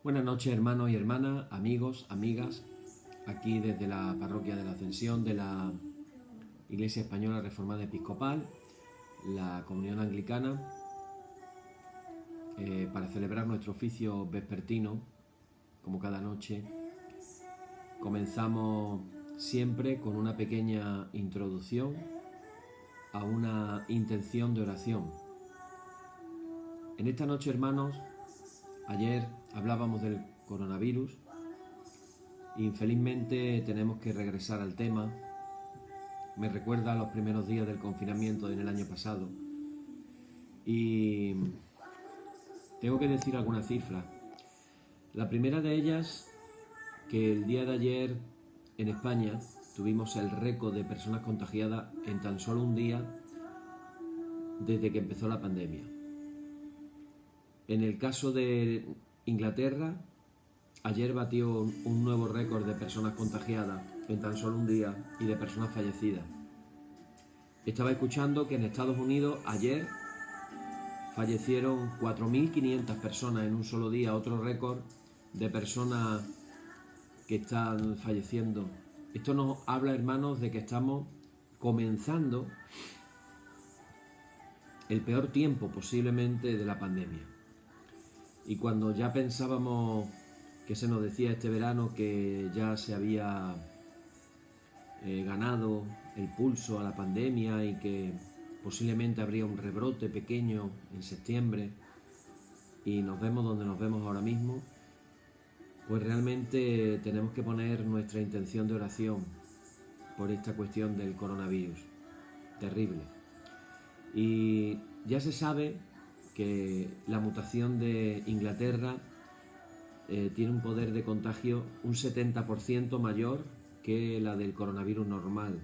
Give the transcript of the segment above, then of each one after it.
Buenas noches, hermanos y hermanas, amigos, amigas, aquí desde la Parroquia de la Ascensión de la Iglesia Española Reformada Episcopal, la Comunión Anglicana, para celebrar nuestro oficio vespertino, como cada noche. Comenzamos siempre con una pequeña introducción a una intención de oración. En esta noche, hermanos, ayer hablábamos del coronavirus. Infelizmente tenemos que regresar al tema. Me recuerda a los primeros días del confinamiento en el año pasado. Y tengo que decir algunas cifras. La primera de ellas, que el día de ayer en España tuvimos el récord de personas contagiadas en tan solo un día desde que empezó la pandemia. En el caso de Inglaterra, ayer batió un nuevo récord de personas contagiadas en tan solo un día y de personas fallecidas. Estaba escuchando que en Estados Unidos ayer fallecieron 4.500 personas en un solo día, otro récord de personas que están falleciendo. Esto nos habla, hermanos, de que estamos comenzando el peor tiempo posiblemente de la pandemia. Y cuando ya pensábamos que se nos decía este verano que ya se había ganado el pulso a la pandemia y que posiblemente habría un rebrote pequeño en septiembre y nos vemos donde nos vemos ahora mismo, pues realmente tenemos que poner nuestra intención de oración por esta cuestión del coronavirus. Terrible. Y ya se sabe que la mutación de Inglaterra tiene un poder de contagio un 70% mayor que la del coronavirus normal.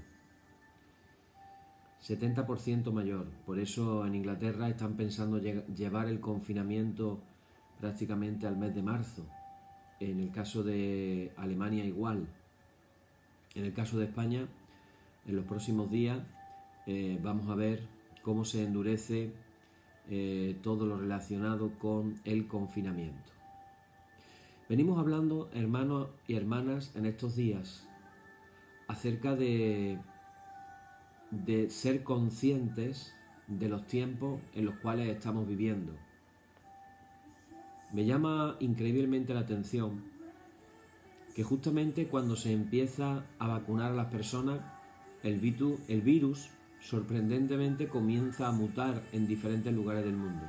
70% mayor. Por eso en Inglaterra están pensando llevar el confinamiento prácticamente al mes de marzo. En el caso de Alemania igual. En el caso de España, en los próximos días vamos a ver cómo se endurece todo lo relacionado con el confinamiento. Venimos hablando, hermanos y hermanas, en estos días acerca de ser conscientes de los tiempos en los cuales estamos viviendo. Me llama increíblemente la atención que justamente cuando se empieza a vacunar a las personas, el virus sorprendentemente comienza a mutar en diferentes lugares del mundo.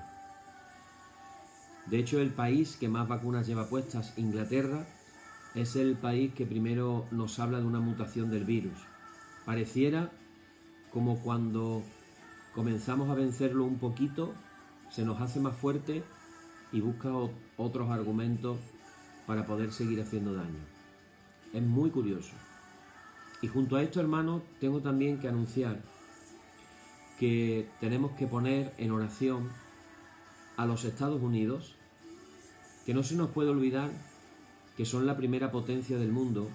De hecho, el país que más vacunas lleva puestas, Inglaterra, es el país que primero nos habla de una mutación del virus. Pareciera como cuando comenzamos a vencerlo un poquito, se nos hace más fuerte y busca otros argumentos para poder seguir haciendo daño. Es muy curioso. Y junto a esto, hermanos, tengo también que anunciar que tenemos que poner en oración a los Estados Unidos, que no se nos puede olvidar que son la primera potencia del mundo,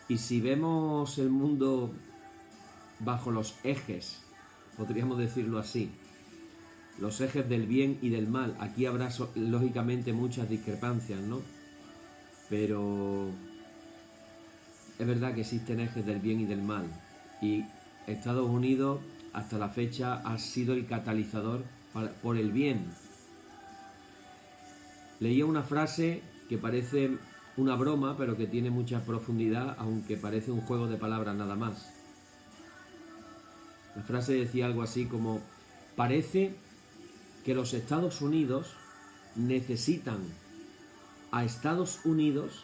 y si vemos el mundo bajo los ejes, podríamos decirlo así, los ejes del bien y del mal, aquí habrá lógicamente muchas discrepancias, ¿no? Pero es verdad que existen ejes del bien y del mal, y Estados Unidos hasta la fecha ha sido el catalizador por el bien. Leía una frase que parece una broma, pero que tiene mucha profundidad, aunque parece un juego de palabras nada más. La frase decía algo así como: parece que los Estados Unidos necesitan a Estados Unidos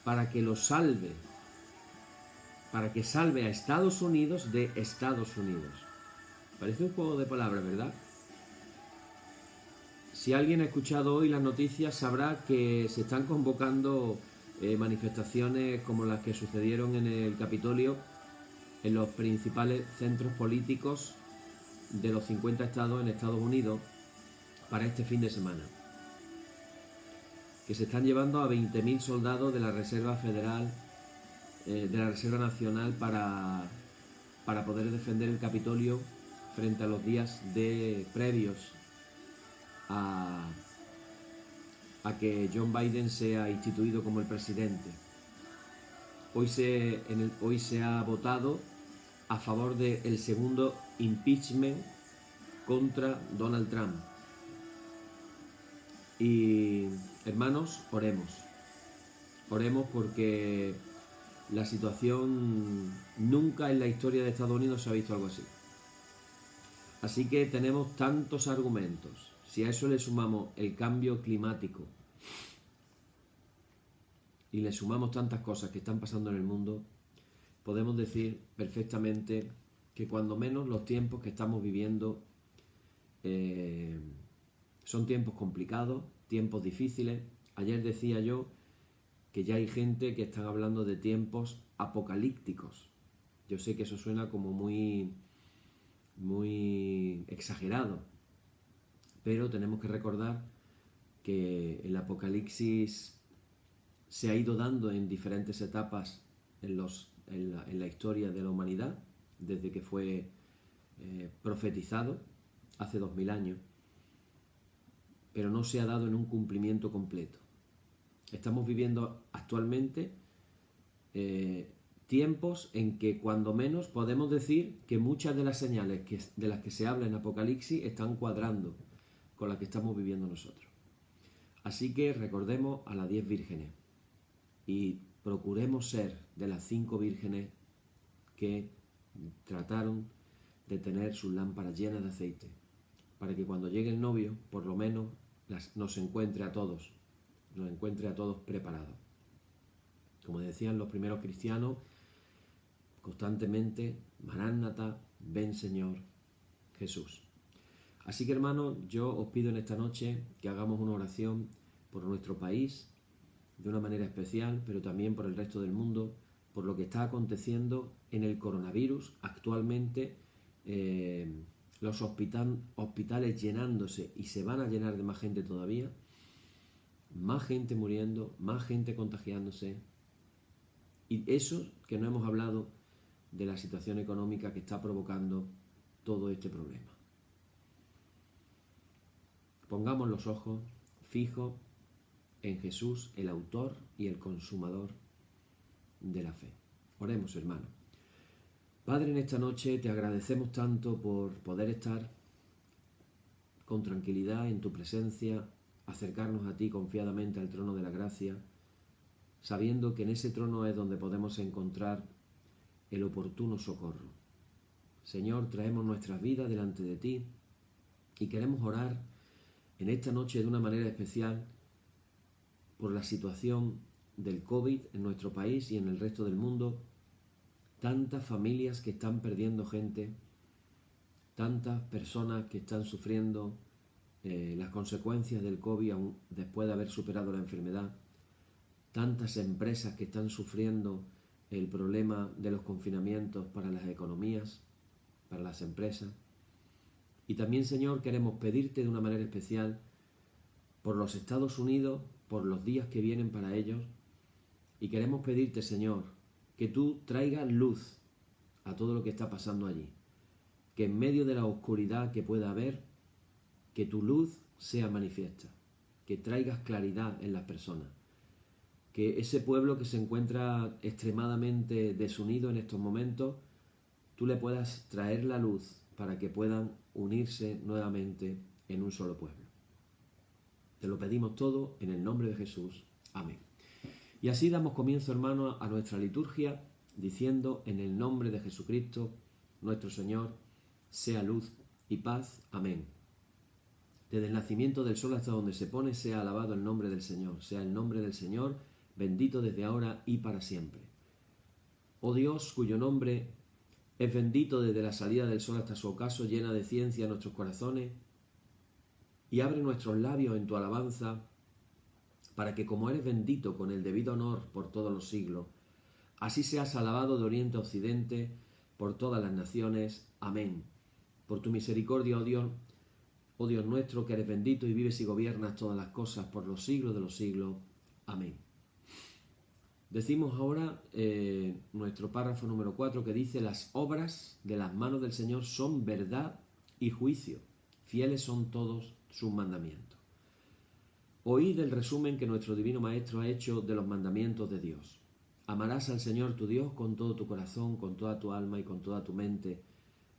para que lo salve, para que salve a Estados Unidos de Estados Unidos. Parece un juego de palabras, ¿verdad? Si alguien ha escuchado hoy las noticias sabrá que se están convocando manifestaciones como las que sucedieron en el Capitolio, en los principales centros políticos de los 50 estados en Estados Unidos para este fin de semana, que se están llevando a 20.000 soldados de la Reserva Federal, de la Reserva Nacional para poder defender el Capitolio frente a los días previos a que John Biden sea instituido como el presidente. Hoy se ha votado a favor del segundo impeachment contra Donald Trump. Y hermanos, oremos. Oremos porque la situación nunca en la historia de Estados Unidos se ha visto algo así. Así que tenemos tantos argumentos. Si a eso le sumamos el cambio climático y le sumamos tantas cosas que están pasando en el mundo, podemos decir perfectamente que cuando menos los tiempos que estamos viviendo son tiempos complicados, tiempos difíciles. Ayer decía yo que ya hay gente que están hablando de tiempos apocalípticos. Yo sé que eso suena como muy exagerado, pero tenemos que recordar que el apocalipsis se ha ido dando en diferentes etapas en la historia de la humanidad, desde que fue profetizado hace 2000 años, pero no se ha dado en un cumplimiento completo. Estamos viviendo actualmente tiempos en que cuando menos podemos decir que muchas de las señales de las que se habla en Apocalipsis están cuadrando con las que estamos viviendo nosotros. Así que recordemos a las 10 vírgenes y procuremos ser de las 5 vírgenes que trataron de tener sus lámparas llenas de aceite, para que cuando llegue el novio, por lo menos nos encuentre a todos preparados. Como decían los primeros cristianos constantemente, Maránnata, ven Señor Jesús. Así que hermanos, yo os pido en esta noche que hagamos una oración por nuestro país, de una manera especial, pero también por el resto del mundo, por lo que está aconteciendo en el coronavirus actualmente. Los hospitales llenándose y se van a llenar de más gente todavía, más gente muriendo, más gente contagiándose, y eso que no hemos hablado de la situación económica que está provocando todo este problema. Pongamos los ojos fijos en Jesús, el autor y el consumador de la fe. Oremos, hermanos. Padre, en esta noche te agradecemos tanto por poder estar con tranquilidad en tu presencia, acercarnos a ti confiadamente al trono de la gracia, sabiendo que en ese trono es donde podemos encontrar el oportuno socorro. Señor, traemos nuestras vidas delante de ti y queremos orar en esta noche de una manera especial por la situación del COVID en nuestro país y en el resto del mundo. Tantas familias que están perdiendo gente, tantas personas que están sufriendo las consecuencias del COVID aún después de haber superado la enfermedad, tantas empresas que están sufriendo el problema de los confinamientos para las economías, para las empresas. Y también, Señor, queremos pedirte de una manera especial por los Estados Unidos, por los días que vienen para ellos, y queremos pedirte, Señor, que tú traigas luz a todo lo que está pasando allí, que en medio de la oscuridad que pueda haber, que tu luz sea manifiesta, que traigas claridad en las personas, que ese pueblo que se encuentra extremadamente desunido en estos momentos, tú le puedas traer la luz para que puedan unirse nuevamente en un solo pueblo. Te lo pedimos todo en el nombre de Jesús. Amén. Y así damos comienzo, hermanos, a nuestra liturgia, diciendo en el nombre de Jesucristo, nuestro Señor, sea luz y paz. Amén. Desde el nacimiento del sol hasta donde se pone, sea alabado el nombre del Señor. Sea el nombre del Señor bendito desde ahora y para siempre. Oh Dios, cuyo nombre es bendito desde la salida del sol hasta su ocaso, llena de ciencia nuestros corazones y abre nuestros labios en tu alabanza, para que como eres bendito con el debido honor por todos los siglos, así seas alabado de oriente a occidente por todas las naciones. Amén. Por tu misericordia, oh Dios nuestro, que eres bendito y vives y gobiernas todas las cosas por los siglos de los siglos. Amén. Decimos ahora nuestro párrafo número 4, que dice: las obras de las manos del Señor son verdad y juicio, fieles son todos sus mandamientos. Oíd el resumen que nuestro Divino Maestro ha hecho de los mandamientos de Dios. Amarás al Señor tu Dios con todo tu corazón, con toda tu alma y con toda tu mente.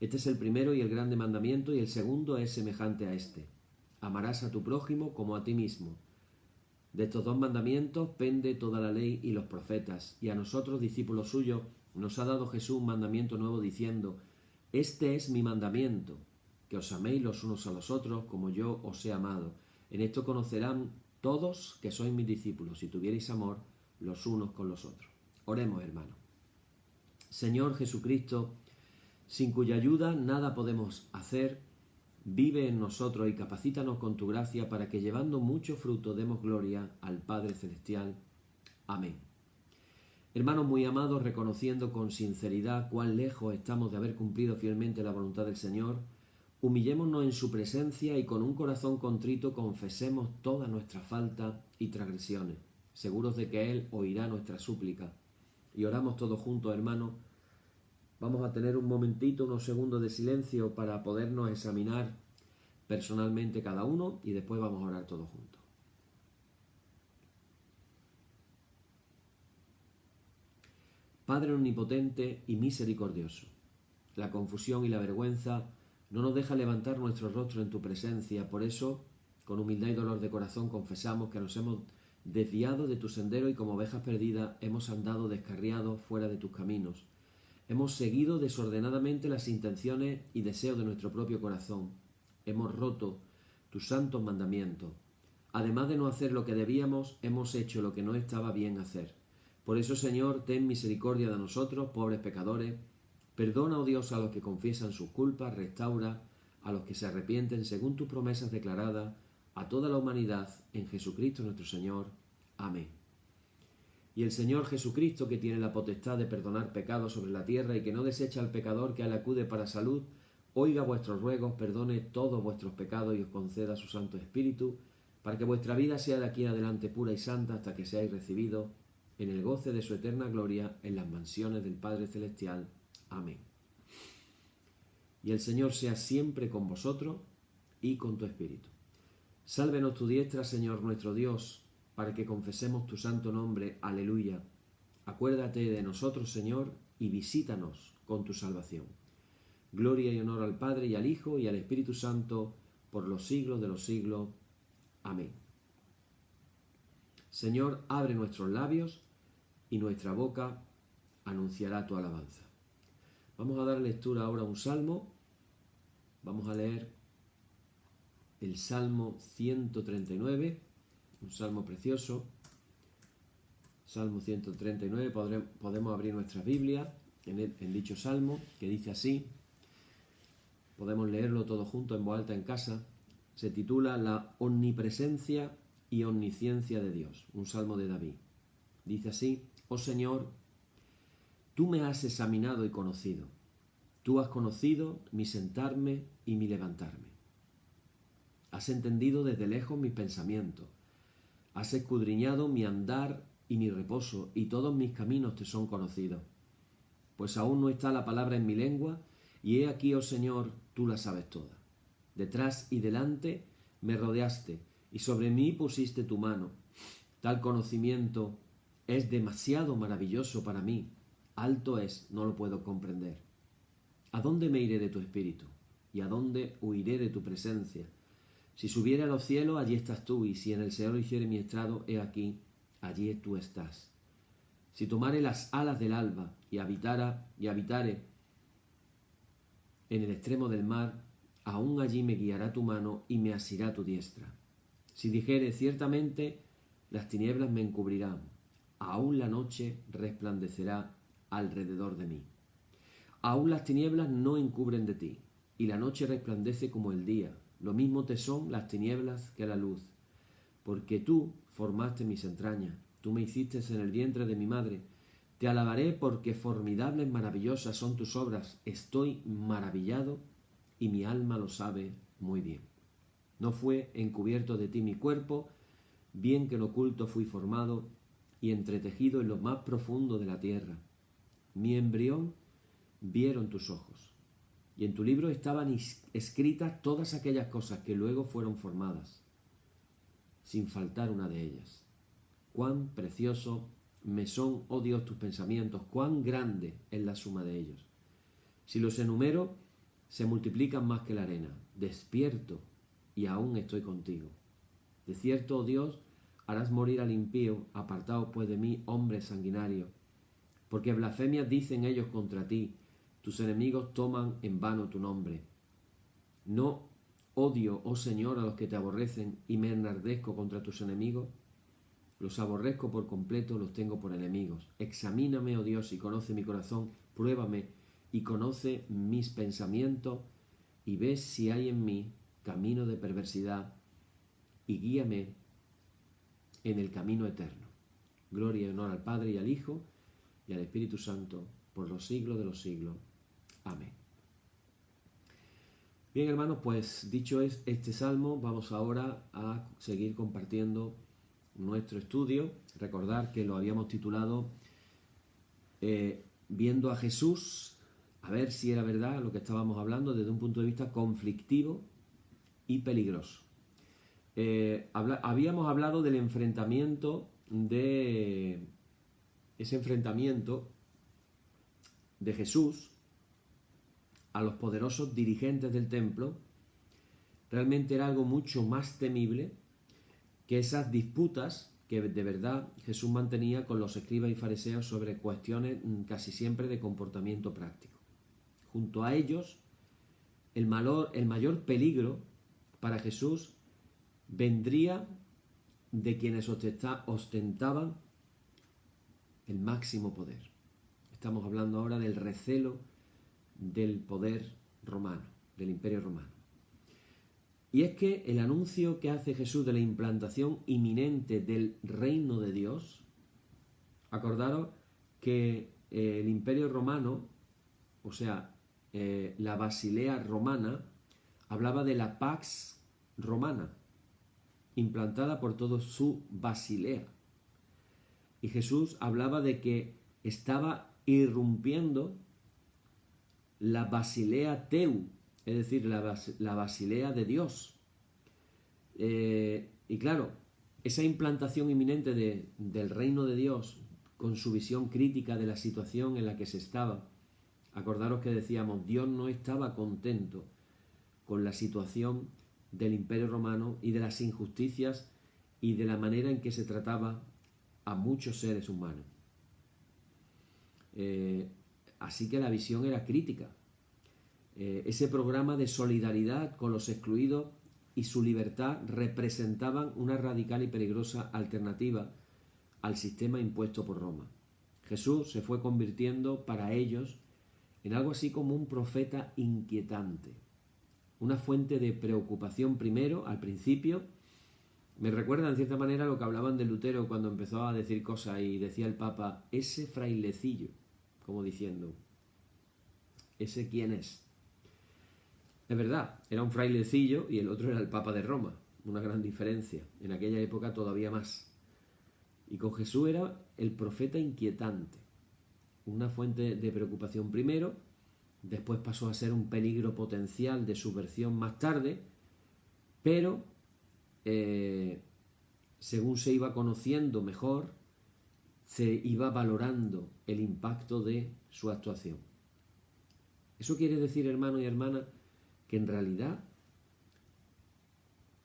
Este es el primero y el grande mandamiento, y el segundo es semejante a este. Amarás a tu prójimo como a ti mismo. De estos dos mandamientos pende toda la ley y los profetas, y a nosotros, discípulos suyos, nos ha dado Jesús un mandamiento nuevo diciendo: Este es mi mandamiento, que os améis los unos a los otros como yo os he amado. En esto conocerán todos que sois mis discípulos, si tuvierais amor los unos con los otros. Oremos, hermanos. Señor Jesucristo, sin cuya ayuda nada podemos hacer, vive en nosotros y capacítanos con tu gracia para que, llevando mucho fruto, demos gloria al Padre Celestial. Amén. Hermanos muy amados, reconociendo con sinceridad cuán lejos estamos de haber cumplido fielmente la voluntad del Señor, humillémonos en su presencia y con un corazón contrito confesemos todas nuestras faltas y transgresiones, seguros de que Él oirá nuestra súplica. Y oramos todos juntos, hermanos. Vamos a tener un momentito, unos segundos de silencio para podernos examinar personalmente cada uno y después vamos a orar todos juntos. Padre omnipotente y misericordioso, la confusión y la vergüenza no nos deja levantar nuestro rostro en tu presencia. Por eso, con humildad y dolor de corazón, confesamos que nos hemos desviado de tu sendero y como ovejas perdidas hemos andado descarriados fuera de tus caminos. Hemos seguido desordenadamente las intenciones y deseos de nuestro propio corazón. Hemos roto tus santos mandamientos. Además de no hacer lo que debíamos, hemos hecho lo que no estaba bien hacer. Por eso, Señor, ten misericordia de nosotros, pobres pecadores. Perdona, oh Dios, a los que confiesan sus culpas, restaura a los que se arrepienten según tus promesas declaradas, a toda la humanidad, en Jesucristo nuestro Señor. Amén. Y el Señor Jesucristo, que tiene la potestad de perdonar pecados sobre la tierra y que no desecha al pecador que a él acude para salud, oiga vuestros ruegos, perdone todos vuestros pecados y os conceda su Santo Espíritu, para que vuestra vida sea de aquí en adelante pura y santa hasta que seáis recibidos en el goce de su eterna gloria en las mansiones del Padre Celestial. Amén. Y el Señor sea siempre con vosotros y con tu espíritu. Sálvenos tu diestra, Señor nuestro Dios, para que confesemos tu santo nombre. Aleluya. Acuérdate de nosotros, Señor, y visítanos con tu salvación. Gloria y honor al Padre y al Hijo y al Espíritu Santo, por los siglos de los siglos. Amén. Señor, abre nuestros labios y nuestra boca anunciará tu alabanza. Vamos a dar lectura ahora a un salmo. Vamos a leer el Salmo 139, un salmo precioso. Salmo 139, podemos abrir nuestra Biblia en dicho salmo, que dice así. Podemos leerlo todo junto en voz alta en casa. Se titula La omnipresencia y omnisciencia de Dios, un salmo de David. Dice así: Oh Señor, tú me has examinado y conocido. Tú has conocido mi sentarme y mi levantarme. Has entendido desde lejos mis pensamientos. Has escudriñado mi andar y mi reposo, y todos mis caminos te son conocidos. Pues aún no está la palabra en mi lengua, y he aquí, oh Señor, tú la sabes toda. Detrás y delante me rodeaste, y sobre mí pusiste tu mano. Tal conocimiento es demasiado maravilloso para mí. Alto es, no lo puedo comprender. ¿A dónde me iré de tu espíritu? ¿Y a dónde huiré de tu presencia? Si subiere a los cielos, allí estás tú, y si en el Seol hiciere mi estrado, he aquí, allí tú estás. Si tomare las alas del alba y habitare en el extremo del mar, aún allí me guiará tu mano y me asirá tu diestra. Si dijere, ciertamente las tinieblas me encubrirán, aún la noche resplandecerá alrededor de mí. Aún las tinieblas no encubren de ti, y la noche resplandece como el día. Lo mismo te son las tinieblas que la luz. Porque tú formaste mis entrañas, tú me hiciste en el vientre de mi madre. Te alabaré porque formidables, maravillosas son tus obras. Estoy maravillado y mi alma lo sabe muy bien. No fue encubierto de ti mi cuerpo, bien que en oculto fui formado y entretejido en lo más profundo de la tierra. Mi embrión vieron tus ojos, y en tu libro estaban escritas todas aquellas cosas que luego fueron formadas, sin faltar una de ellas. Cuán precioso me son, oh Dios, tus pensamientos, cuán grande es la suma de ellos. Si los enumero, se multiplican más que la arena. Despierto y aún estoy contigo. De cierto, oh Dios, harás morir al impío, apartaos pues de mí, hombre sanguinario. Porque blasfemias dicen ellos contra ti, tus enemigos toman en vano tu nombre. No odio, oh Señor, a los que te aborrecen y me enardezco contra tus enemigos. Los aborrezco por completo, los tengo por enemigos. Examíname, oh Dios, y conoce mi corazón, pruébame y conoce mis pensamientos y ves si hay en mí camino de perversidad y guíame en el camino eterno. Gloria y honor al Padre y al Hijo y al Espíritu Santo por los siglos de los siglos. Amén. Bien, hermanos, pues dicho este salmo, vamos ahora a seguir compartiendo nuestro estudio. Recordar que lo habíamos titulado Viendo a Jesús, a ver si era verdad lo que estábamos hablando desde un punto de vista conflictivo y peligroso. Habíamos hablado del enfrentamiento de Jesús a los poderosos dirigentes del templo. Realmente era algo mucho más temible que esas disputas que de verdad Jesús mantenía con los escribas y fariseos sobre cuestiones casi siempre de comportamiento práctico. Junto a ellos, el mayor peligro para Jesús vendría de quienes ostentaban el máximo poder. Estamos hablando ahora del recelo del poder romano, del Imperio Romano. Y es que el anuncio que hace Jesús de la implantación inminente del reino de Dios, acordaros que el Imperio Romano, o sea, la Basilea Romana, hablaba de la Pax Romana, implantada por todo su Basilea. Y Jesús hablaba de que estaba irrumpiendo la Basilea Teu, es decir, la Basilea de Dios. Y claro, esa implantación inminente del reino de Dios, con su visión crítica de la situación en la que se estaba, acordaros que decíamos, Dios no estaba contento con la situación del Imperio Romano y de las injusticias y de la manera en que se trataba a muchos seres humanos. Así que la visión era crítica. Ese programa de solidaridad con los excluidos y su libertad representaban una radical y peligrosa alternativa al sistema impuesto por Roma. Jesús se fue convirtiendo para ellos en algo así como un profeta inquietante, una fuente de preocupación primero, al principio. Me recuerda en cierta manera lo que hablaban de Lutero cuando empezó a decir cosas y decía el Papa, ese frailecillo, como diciendo, ¿ese quién es? Es verdad, era un frailecillo y el otro era el Papa de Roma, una gran diferencia, en aquella época todavía más. Y con Jesús era el profeta inquietante, una fuente de preocupación primero, después pasó a ser un peligro potencial de subversión más tarde, pero según se iba conociendo mejor, se iba valorando el impacto de su actuación. Eso quiere decir, hermano y hermana, que en realidad,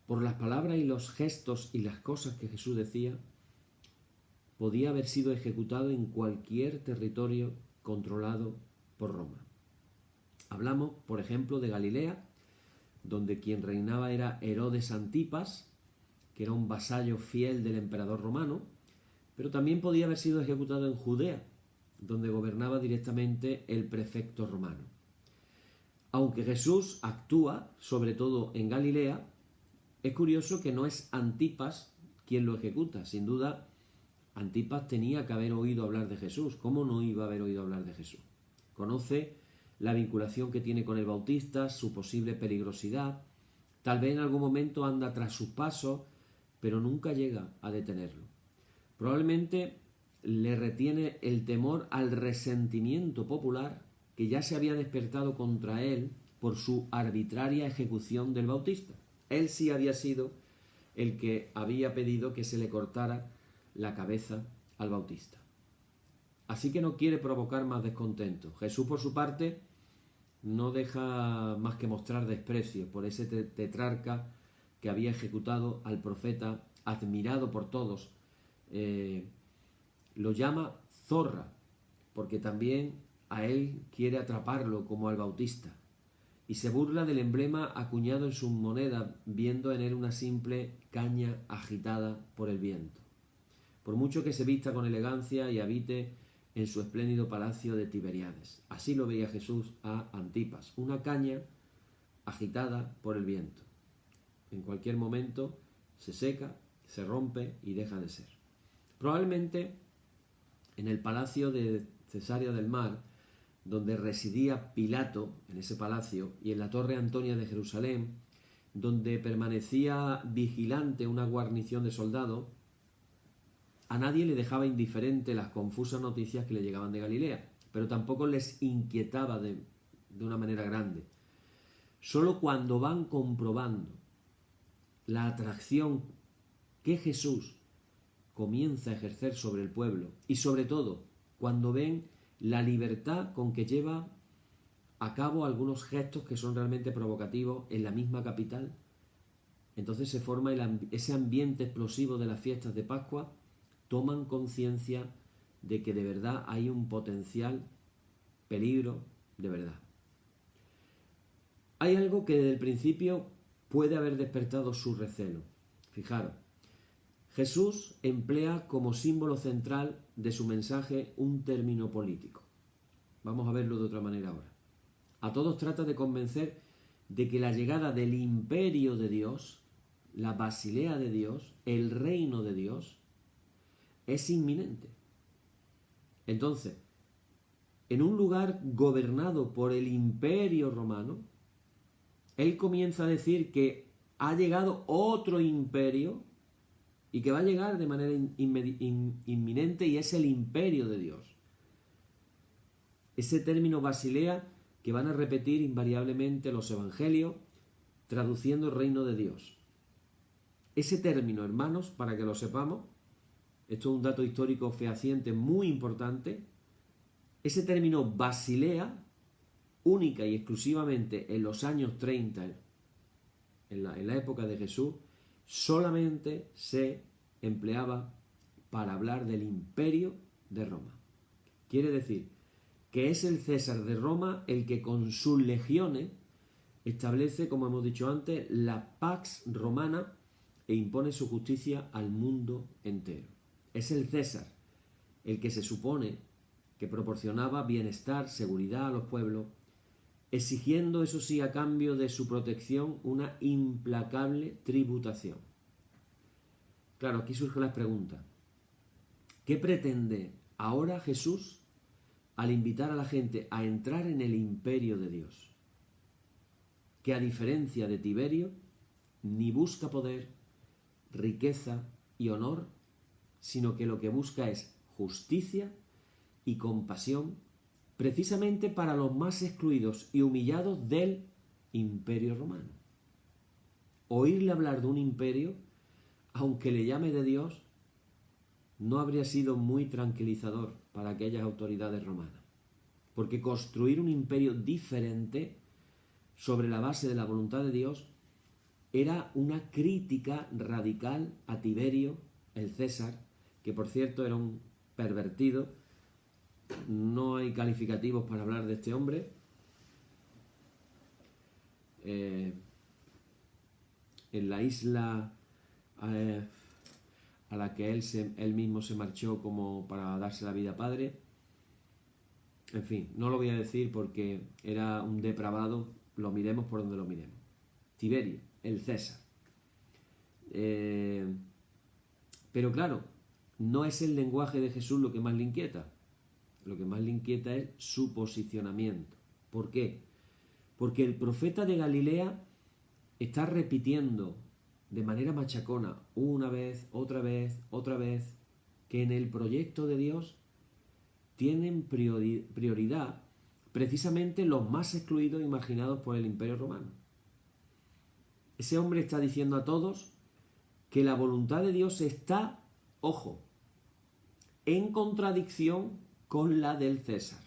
por las palabras y los gestos y las cosas que Jesús decía, podía haber sido ejecutado en cualquier territorio controlado por Roma. Hablamos, por ejemplo, de Galilea, donde quien reinaba era Herodes Antipas, que era un vasallo fiel del emperador romano, pero también podía haber sido ejecutado en Judea, donde gobernaba directamente el prefecto romano. Aunque Jesús actúa, sobre todo en Galilea, es curioso que no es Antipas quien lo ejecuta. Sin duda, Antipas tenía que haber oído hablar de Jesús. ¿Cómo no iba a haber oído hablar de Jesús? Conoce la vinculación que tiene con el Bautista, su posible peligrosidad. Tal vez en algún momento anda tras sus pasos, pero nunca llega a detenerlo. Probablemente le retiene el temor al resentimiento popular que ya se había despertado contra él por su arbitraria ejecución del Bautista. Él sí había sido el que había pedido que se le cortara la cabeza al Bautista. Así que no quiere provocar más descontento. Jesús, por su parte, no deja más que mostrar desprecio por ese tetrarca que había ejecutado al profeta, admirado por todos. Lo llama zorra, porque también a él quiere atraparlo como al Bautista. Y se burla del emblema acuñado en su moneda, viendo en él una simple caña agitada por el viento. Por mucho que se vista con elegancia y habite en su espléndido palacio de Tiberíades. Así lo veía Jesús a Antipas, una caña agitada por el viento. En cualquier momento se seca, se rompe y deja de ser. Probablemente en el palacio de Cesarea del Mar, donde residía Pilato, en ese palacio, y en la Torre Antonia de Jerusalén, donde permanecía vigilante una guarnición de soldados, a nadie le dejaba indiferente las confusas noticias que le llegaban de Galilea, pero tampoco les inquietaba de una manera grande. Solo cuando van comprobando la atracción que Jesús comienza a ejercer sobre el pueblo, y sobre todo cuando ven la libertad con que lleva a cabo algunos gestos que son realmente provocativos en la misma capital, entonces se forma ese ambiente explosivo de las fiestas de Pascua. Toman conciencia de que de verdad hay un potencial peligro de verdad. Hay algo que desde el principio puede haber despertado su recelo. Fijaros, Jesús emplea como símbolo central de su mensaje un término político. Vamos a verlo de otra manera ahora. A todos trata de convencer de que la llegada del imperio de Dios, la Basilea de Dios, el reino de Dios, es inminente. Entonces, en un lugar gobernado por el imperio romano, él comienza a decir que ha llegado otro imperio y que va a llegar de manera inminente, y es el imperio de Dios. Ese término Basilea que van a repetir invariablemente los evangelios, traduciendo reino de Dios. Ese término, hermanos, para que lo sepamos, esto es un dato histórico fehaciente muy importante, ese término Basilea, única y exclusivamente en los años 30, en la época de Jesús, solamente se empleaba para hablar del imperio de Roma. Quiere decir que es el César de Roma el que con sus legiones establece, como hemos dicho antes, la Pax Romana e impone su justicia al mundo entero. Es el César el que se supone que proporcionaba bienestar, seguridad a los pueblos, exigiendo, eso sí, a cambio de su protección, una implacable tributación. Claro, aquí surge la pregunta: ¿qué pretende ahora Jesús al invitar a la gente a entrar en el imperio de Dios? Que a diferencia de Tiberio, ni busca poder, riqueza y honor, sino que lo que busca es justicia y compasión, precisamente para los más excluidos y humillados del imperio romano. Oírle hablar de un imperio, aunque le llame de Dios, no habría sido muy tranquilizador para aquellas autoridades romanas, porque construir un imperio diferente sobre la base de la voluntad de Dios era una crítica radical a Tiberio, el César, que por cierto era un pervertido. No hay calificativos para hablar de este hombre. En la isla a la que él mismo se marchó como para darse la vida padre. En fin, no lo voy a decir porque era un depravado, lo miremos por donde lo miremos. Tiberio, el César. Pero claro, no es el lenguaje de Jesús lo que más le inquieta. Lo que más le inquieta es su posicionamiento. ¿Por qué? Porque el profeta de Galilea está repitiendo de manera machacona, una vez, otra vez, que en el proyecto de Dios tienen prioridad precisamente los más excluidos imaginados por el Imperio Romano. Ese hombre está diciendo a todos que la voluntad de Dios está, ojo, en contradicción con la del César.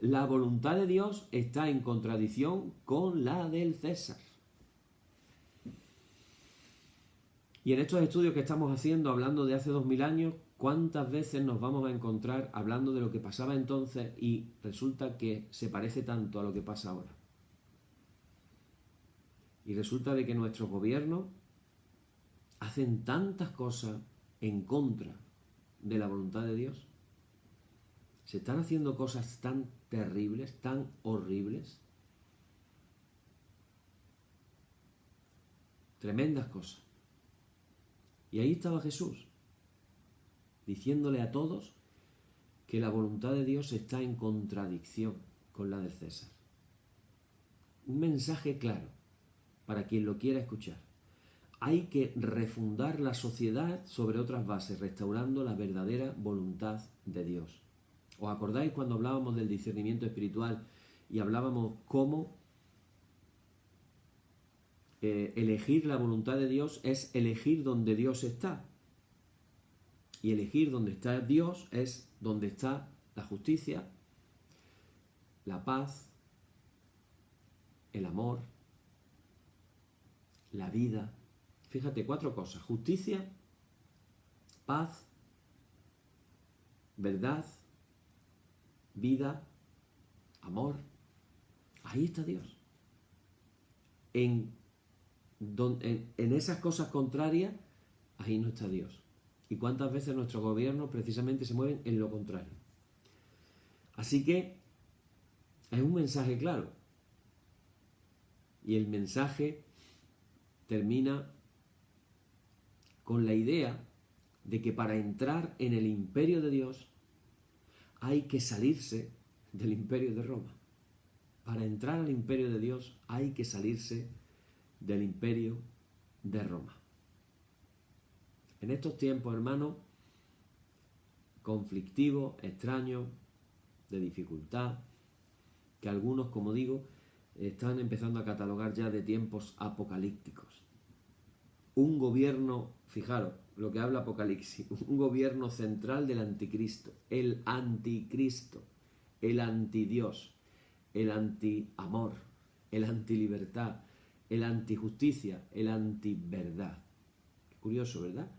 La voluntad de Dios está en contradicción con la del César. Y en estos estudios que estamos haciendo, hablando de hace 2000 años, ¿cuántas veces nos vamos a encontrar hablando de lo que pasaba entonces y resulta que se parece tanto a lo que pasa ahora? Y resulta de que nuestros gobiernos hacen tantas cosas en contra de la voluntad de Dios. Se están haciendo cosas tan terribles, tan horribles. Tremendas cosas. Y ahí estaba Jesús, diciéndole a todos que la voluntad de Dios está en contradicción con la del César. Un mensaje claro para quien lo quiera escuchar. Hay que refundar la sociedad sobre otras bases, restaurando la verdadera voluntad de Dios. ¿Os acordáis cuando hablábamos del discernimiento espiritual y hablábamos cómo elegir la voluntad de Dios es elegir donde Dios está? Y elegir donde está Dios es donde está la justicia, la paz, el amor, la vida. Fíjate, 4 cosas: justicia, paz, verdad, vida, amor. Ahí está Dios. En esas cosas contrarias, ahí no está Dios. ¿Y cuántas veces nuestros gobiernos precisamente se mueven en lo contrario? Así que es un mensaje claro. Y el mensaje termina con la idea de que para entrar en el imperio de Dios hay que salirse del imperio de Roma. Para entrar al imperio de Dios hay que salirse del imperio de Roma. En estos tiempos, hermanos, conflictivos, extraños, de dificultad, que algunos, como digo, están empezando a catalogar ya de tiempos apocalípticos. Un gobierno, fijaros lo que habla Apocalipsis, un gobierno central del anticristo, el anticristo, el antidios, el antiamor, el antilibertad, el antijusticia, el antiverdad. Curioso, ¿verdad?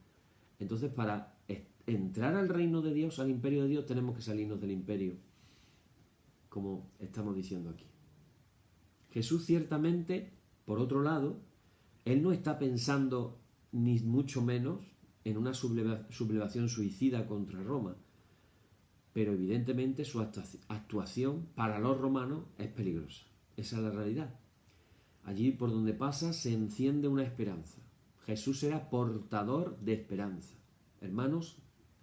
Entonces, para entrar al reino de Dios, al imperio de Dios, tenemos que salirnos del imperio, como estamos diciendo aquí. Jesús ciertamente, por otro lado, Él no está pensando ni mucho menos en una sublevación suicida contra Roma, pero evidentemente su actuación para los romanos es peligrosa. Esa es la realidad. Allí por donde pasa se enciende una esperanza. Jesús era portador de esperanza. Hermanos,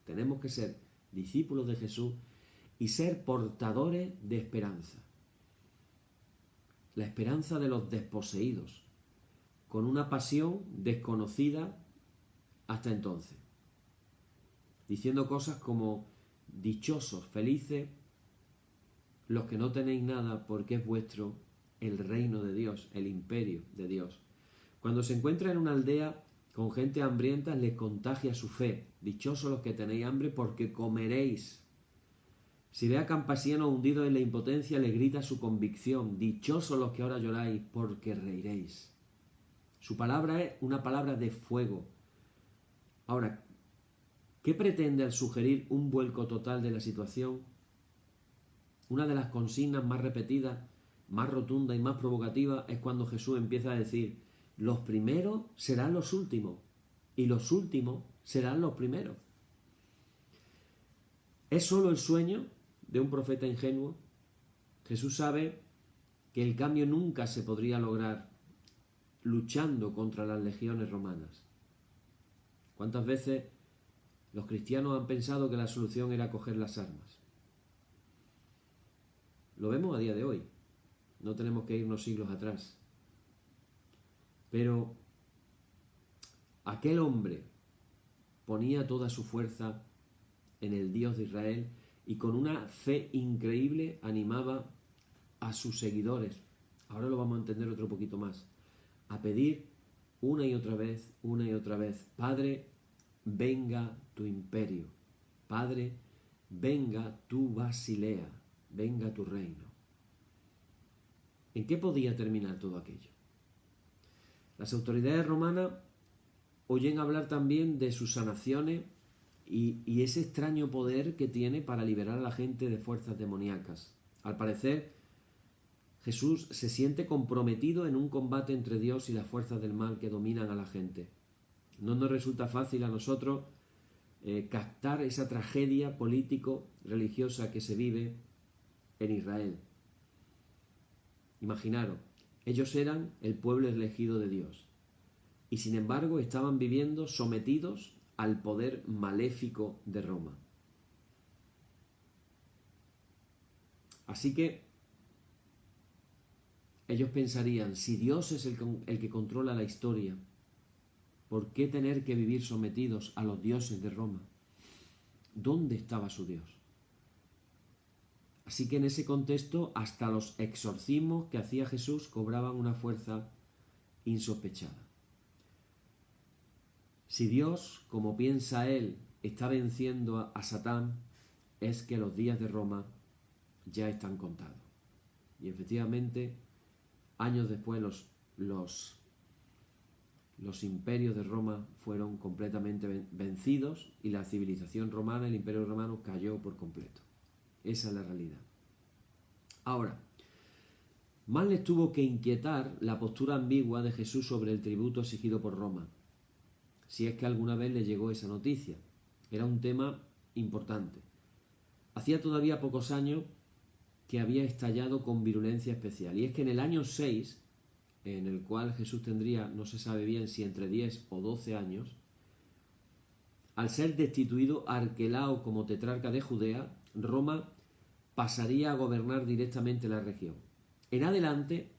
tenemos que ser discípulos de Jesús y ser portadores de esperanza. La esperanza de los desposeídos, con una pasión desconocida hasta entonces, diciendo cosas como: dichosos, felices los que no tenéis nada, porque es vuestro el reino de Dios, el imperio de Dios. Cuando se encuentra en una aldea con gente hambrienta, les contagia su fe. Dichosos los que tenéis hambre, porque comeréis. Si ve a campesinos hundidos en la impotencia, le grita su convicción: dichosos los que ahora lloráis, porque reiréis. Su palabra es una palabra de fuego. Ahora, ¿qué pretende al sugerir un vuelco total de la situación? Una de las consignas más repetidas, más rotunda y más provocativa es cuando Jesús empieza a decir: los primeros serán los últimos y los últimos serán los primeros. ¿Es solo el sueño de un profeta ingenuo? Jesús sabe que el cambio nunca se podría lograr luchando contra las legiones romanas. ¿Cuántas veces los cristianos han pensado que la solución era coger las armas? Lo vemos a día de hoy. No tenemos que irnos siglos atrás. Pero aquel hombre ponía toda su fuerza en el Dios de Israel y con una fe increíble animaba a sus seguidores, ahora lo vamos a entender otro poquito más, a pedir una y otra vez, una y otra vez: Padre, venga tu imperio. Padre, venga tu Basilea, venga tu reino. ¿En qué podía terminar todo aquello? Las autoridades romanas oyen hablar también de sus sanaciones y ese extraño poder que tiene para liberar a la gente de fuerzas demoníacas. Al parecer, Jesús se siente comprometido en un combate entre Dios y las fuerzas del mal que dominan a la gente. No nos resulta fácil a nosotros captar esa tragedia político-religiosa que se vive en Israel. Imaginaros, ellos eran el pueblo elegido de Dios y sin embargo estaban viviendo sometidos al poder maléfico de Roma. Así que ellos pensarían: si Dios es el que controla la historia, ¿por qué tener que vivir sometidos a los dioses de Roma? ¿Dónde estaba su Dios? Así que en ese contexto, hasta los exorcismos que hacía Jesús cobraban una fuerza insospechada. Si Dios, como piensa él, está venciendo a Satán, es que los días de Roma ya están contados. Y efectivamente, años después, los imperios de Roma fueron completamente vencidos y la civilización romana, el imperio romano, cayó por completo. Esa es la realidad. Ahora, más les tuvo que inquietar la postura ambigua de Jesús sobre el tributo exigido por Roma, si es que alguna vez le llegó esa noticia. Era un tema importante. Hacía todavía pocos años que había estallado con virulencia especial, y es que en el año 6, en el cual Jesús tendría, no se sabe bien si entre 10 o 12 años, al ser destituido Arquelao como tetrarca de Judea, Roma pasaría a gobernar directamente la región. En adelante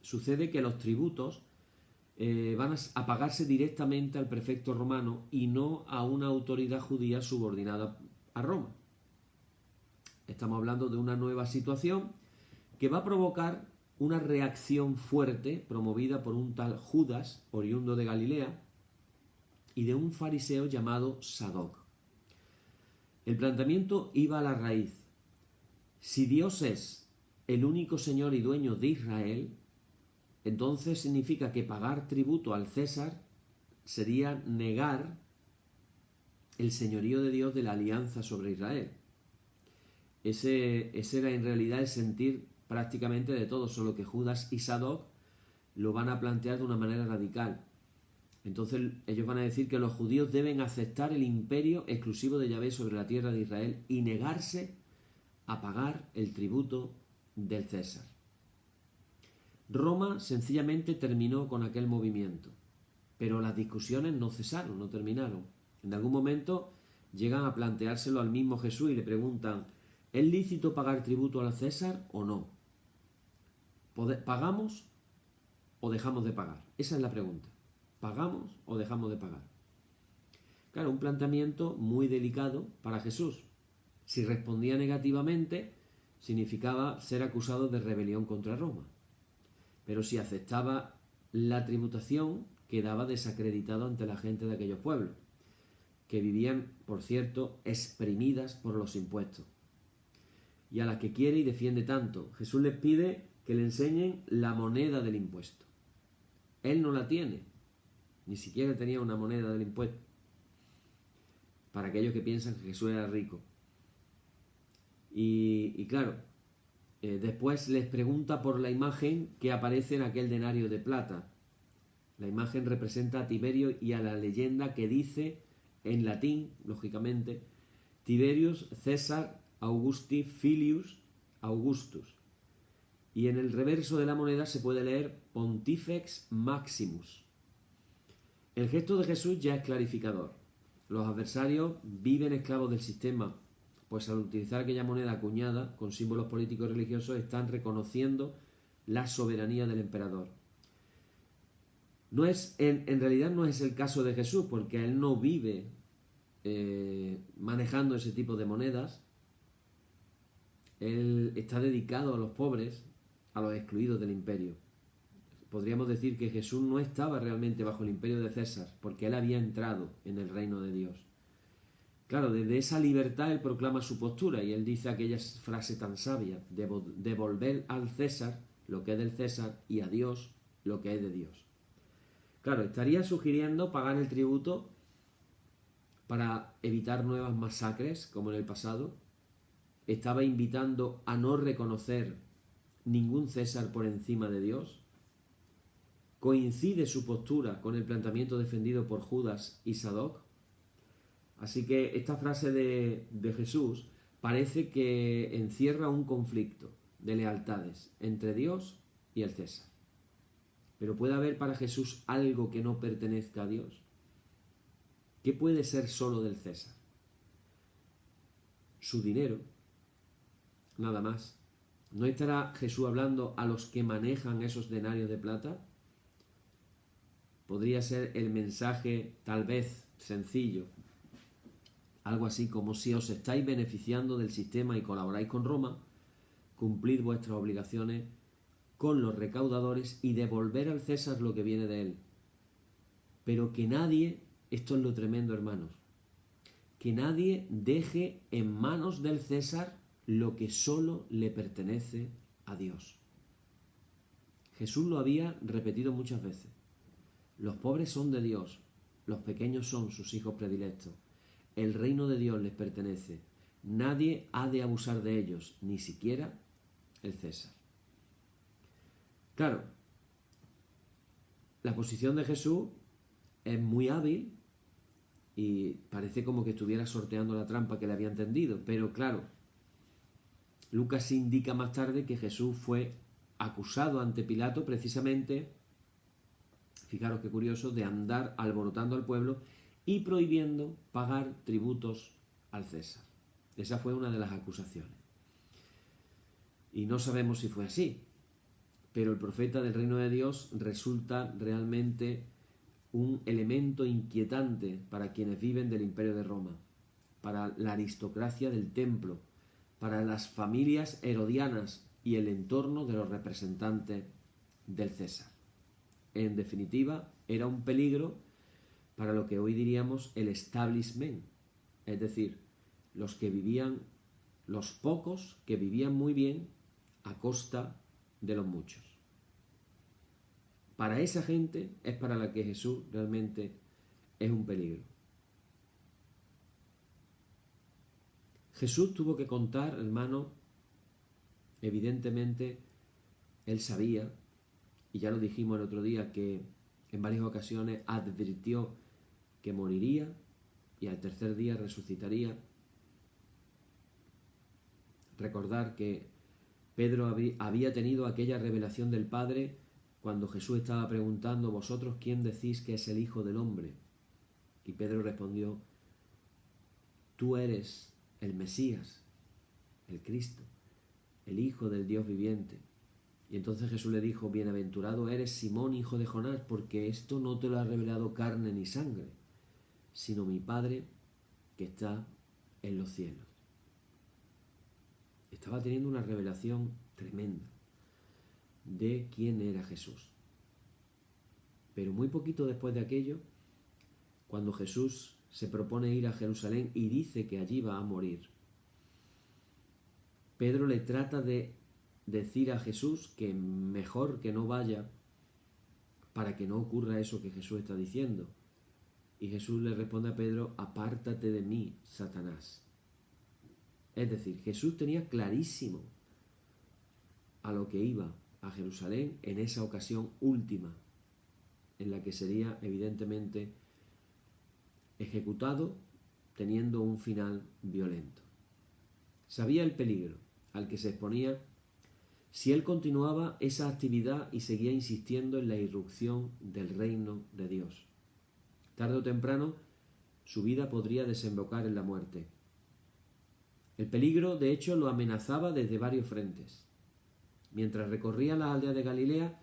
sucede que los tributos van a pagarse directamente al prefecto romano y no a una autoridad judía subordinada a Roma. Estamos hablando de una nueva situación que va a provocar una reacción fuerte promovida por un tal Judas, oriundo de Galilea, y de un fariseo llamado Sadoc. El planteamiento iba a la raíz. Si Dios es el único Señor y dueño de Israel, entonces significa que pagar tributo al César sería negar el señorío de Dios de la alianza sobre Israel. Ese era en realidad el sentir prácticamente de todos, solo que Judas y Sadoc lo van a plantear de una manera radical. Entonces ellos van a decir que los judíos deben aceptar el imperio exclusivo de Yahvé sobre la tierra de Israel y negarse a pagar el tributo del César. Roma sencillamente terminó con aquel movimiento, pero las discusiones no cesaron, no terminaron. En algún momento llegan a planteárselo al mismo Jesús y le preguntan: ¿es lícito pagar tributo al César o no? ¿Pagamos o dejamos de pagar? Esa es la pregunta. ¿Pagamos o dejamos de pagar? Claro, un planteamiento muy delicado para Jesús. Si respondía negativamente, significaba ser acusado de rebelión contra Roma. Pero si aceptaba la tributación, quedaba desacreditado ante la gente de aquellos pueblos, que vivían, por cierto, exprimidas por los impuestos, y a las que quiere y defiende tanto. Jesús les pide que le enseñen la moneda del impuesto. Él no la tiene, ni siquiera tenía una moneda del impuesto, para aquellos que piensan que Jesús era rico. Y claro, después les pregunta por la imagen que aparece en aquel denario de plata. La imagen representa a Tiberio y a la leyenda que dice, en latín, lógicamente, Tiberius César Augusti Filius Augustus. Y en el reverso de la moneda se puede leer Pontifex Maximus. El gesto de Jesús ya es clarificador. Los adversarios viven esclavos del sistema, pues al utilizar aquella moneda acuñada con símbolos políticos y religiosos están reconociendo la soberanía del emperador. En realidad no es el caso de Jesús, porque él no vive manejando ese tipo de monedas. Él está dedicado a los pobres, a los excluidos del imperio. podríamos decir que Jesús no estaba realmente bajo el imperio de César, porque él había entrado en el reino de Dios. Claro, desde esa libertad él proclama su postura y él dice aquella frase tan sabia: devolver al César lo que es del César y a Dios lo que es de Dios. Claro, estaría sugiriendo pagar el tributo para evitar nuevas masacres como en el pasado. Estaba invitando a no reconocer ningún César por encima de Dios. Coincide su postura con el planteamiento defendido por Judas y Sadoc. Así que esta frase de Jesús parece que encierra un conflicto de lealtades entre Dios y el César. Pero ¿puede haber para Jesús algo que no pertenezca a Dios? ¿Qué puede ser solo del César? Su dinero, nada más. ¿No estará Jesús hablando a los que manejan esos denarios de plata? Podría ser el mensaje, tal vez sencillo, algo así como: si os estáis beneficiando del sistema y colaboráis con Roma, cumplid vuestras obligaciones con los recaudadores y devolver al César lo que viene de él. Pero que nadie, esto es lo tremendo, hermanos, que nadie deje en manos del César lo que solo le pertenece a Dios. Jesús lo había repetido muchas veces. Los pobres son de Dios, los pequeños son sus hijos predilectos. El reino de Dios les pertenece. Nadie ha de abusar de ellos, ni siquiera el César. Claro, la posición de Jesús es muy hábil y parece como que estuviera sorteando la trampa que le habían tendido, pero claro, Lucas indica más tarde que Jesús fue acusado ante Pilato precisamente, fijaros qué curioso, de andar alborotando al pueblo y prohibiendo pagar tributos al César. Esa fue una de las acusaciones. Y no sabemos si fue así, pero el profeta del reino de Dios resulta realmente un elemento inquietante para quienes viven del imperio de Roma, para la aristocracia del templo, para las familias herodianas y el entorno de los representantes del César. En definitiva, era un peligro para lo que hoy diríamos el establishment, es decir, los pocos que vivían muy bien a costa de los muchos. Para esa gente es para la que Jesús realmente es un peligro. Jesús tuvo que contar, hermano, evidentemente, él sabía, y ya lo dijimos el otro día, que en varias ocasiones advirtió que moriría y al tercer día resucitaría. Recordar que Pedro había tenido aquella revelación del Padre cuando Jesús estaba preguntando: ¿vosotros quién decís que es el Hijo del Hombre? Y Pedro respondió: tú eres el Mesías, el Cristo, el Hijo del Dios viviente. Y entonces Jesús le dijo: bienaventurado eres, Simón, hijo de Jonás, porque esto no te lo ha revelado carne ni sangre, sino mi Padre que está en los cielos. Estaba teniendo una revelación tremenda de quién era Jesús. Pero muy poquito después de aquello, cuando Jesús se propone ir a Jerusalén y dice que allí va a morir, Pedro le trata de decir a Jesús que mejor que no vaya para que no ocurra eso que Jesús está diciendo. Y Jesús le responde a Pedro: apártate de mí, Satanás. Es decir, Jesús tenía clarísimo a lo que iba a Jerusalén en esa ocasión última, en la que sería evidentemente ejecutado teniendo un final violento. Sabía el peligro al que se exponía si él continuaba esa actividad y seguía insistiendo en la irrupción del reino de Dios. Tarde o temprano, su vida podría desembocar en la muerte. El peligro, de hecho, lo amenazaba desde varios frentes. Mientras recorría las aldeas de Galilea,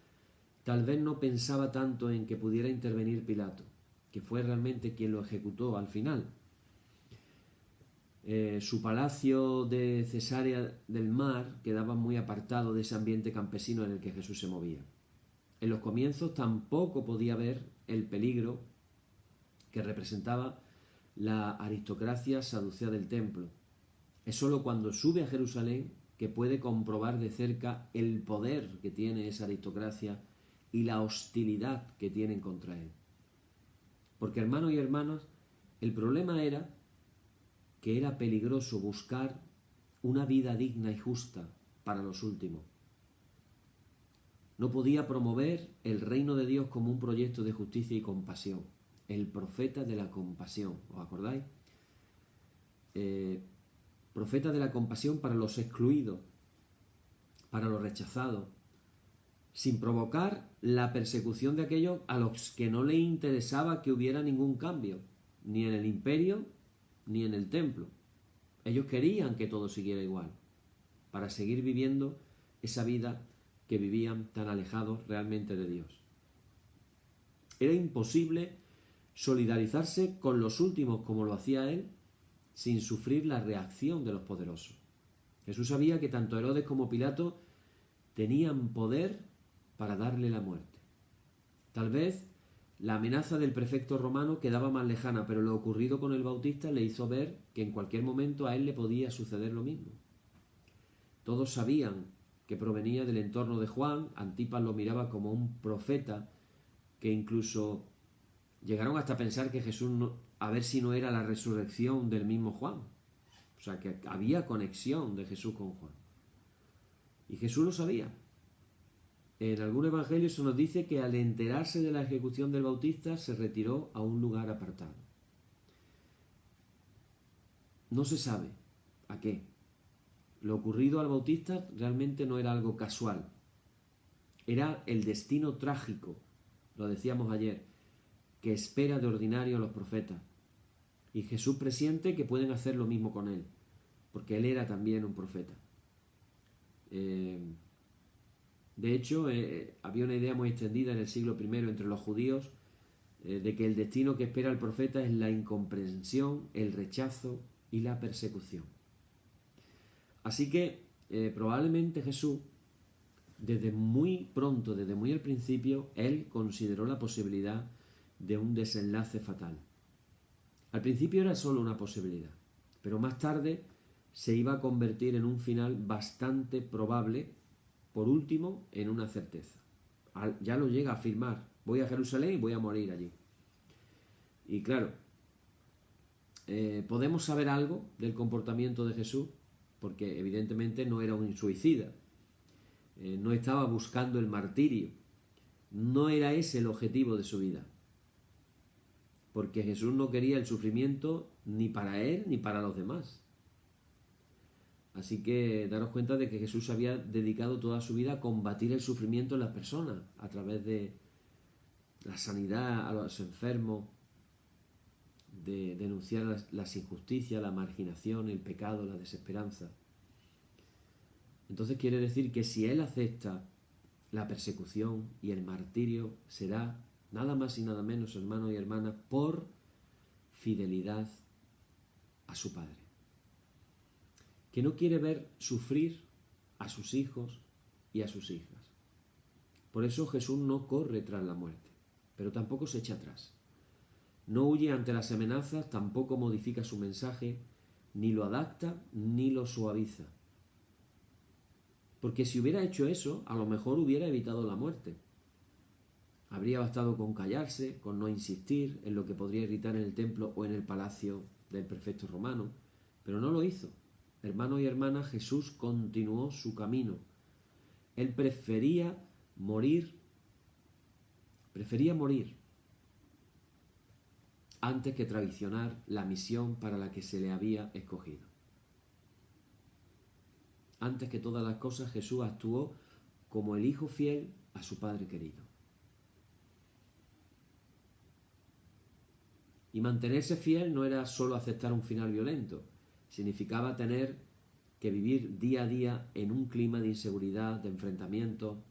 tal vez no pensaba tanto en que pudiera intervenir Pilato, que fue realmente quien lo ejecutó al final. Su palacio de Cesarea del Mar quedaba muy apartado de ese ambiente campesino en el que Jesús se movía. En los comienzos tampoco podía ver el peligro que representaba la aristocracia saducea del templo. Es sólo cuando sube a Jerusalén que puede comprobar de cerca el poder que tiene esa aristocracia y la hostilidad que tienen contra él. Porque, hermanos y hermanas, el problema era que era peligroso buscar una vida digna y justa para los últimos. No podía promover el reino de Dios como un proyecto de justicia y compasión. El profeta de la compasión, ¿os acordáis? Profeta de la compasión para los excluidos, para los rechazados, sin provocar la persecución de aquellos a los que no les interesaba que hubiera ningún cambio, ni en el imperio, ni en el templo. Ellos querían que todo siguiera igual, para seguir viviendo esa vida que vivían tan alejados realmente de Dios. Era imposible solidarizarse con los últimos como lo hacía él, sin sufrir la reacción de los poderosos. Jesús sabía que tanto Herodes como Pilato tenían poder para darle la muerte. Tal vez la amenaza del prefecto romano quedaba más lejana, pero lo ocurrido con el Bautista le hizo ver que en cualquier momento a él le podía suceder lo mismo. Todos sabían que provenía del entorno de Juan. Antipas lo miraba como un profeta, que incluso llegaron hasta pensar que Jesús, a ver si no era la resurrección del mismo Juan. O sea, que había conexión de Jesús con Juan. Y Jesús lo sabía. En algún evangelio se nos dice que al enterarse de la ejecución del Bautista se retiró a un lugar apartado. No se sabe a qué. Lo ocurrido al Bautista realmente no era algo casual. Era el destino trágico, lo decíamos ayer, que espera de ordinario a los profetas. Y Jesús presiente que pueden hacer lo mismo con él, porque él era también un profeta. De hecho, había una idea muy extendida en el siglo I entre los judíos de que el destino que espera el profeta es la incomprensión, el rechazo y la persecución. Así que probablemente Jesús, desde muy pronto, desde muy al principio, él consideró la posibilidad de un desenlace fatal. Al principio era solo una posibilidad, pero más tarde se iba a convertir en un final bastante probable, por último, en una certeza. Ya lo llega a afirmar: voy a Jerusalén y voy a morir allí. Y claro, ¿podemos saber algo del comportamiento de Jesús? Porque evidentemente no era un suicida, no estaba buscando el martirio, no era ese el objetivo de su vida, porque Jesús no quería el sufrimiento ni para él ni para los demás. Así que daros cuenta de que Jesús había dedicado toda su vida a combatir el sufrimiento en las personas a través de la sanidad a los enfermos, de denunciar las injusticias, la marginación, el pecado, la desesperanza. Entonces quiere decir que si él acepta la persecución y el martirio, será nada más y nada menos, hermanos y hermanas, por fidelidad a su Padre, que no quiere ver sufrir a sus hijos y a sus hijas. Por eso Jesús no corre tras la muerte, pero tampoco se echa atrás. No huye ante las amenazas, tampoco modifica su mensaje, ni lo adapta ni lo suaviza. Porque si hubiera hecho eso, a lo mejor hubiera evitado la muerte. Habría bastado con callarse, con no insistir en lo que podría irritar en el templo o en el palacio del prefecto romano, pero no lo hizo. Hermanos y hermanas, Jesús continuó su camino. Él prefería morir antes que traicionar la misión para la que se le había escogido. Antes que todas las cosas, Jesús actuó como el hijo fiel a su Padre querido. Y mantenerse fiel no era solo aceptar un final violento, significaba tener que vivir día a día en un clima de inseguridad, de enfrentamiento,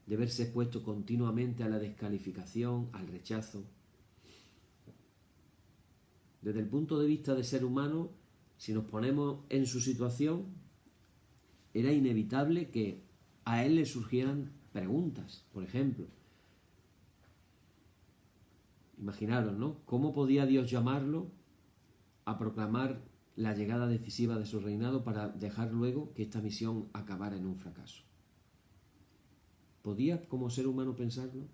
de verse expuesto continuamente a la descalificación, al rechazo. Desde el punto de vista de ser humano, si nos ponemos en su situación, era inevitable que a él le surgieran preguntas. Por ejemplo, imaginaros, ¿no? ¿Cómo podía Dios llamarlo a proclamar la llegada decisiva de su reinado para dejar luego que esta misión acabara en un fracaso? ¿Podía como ser humano pensarlo?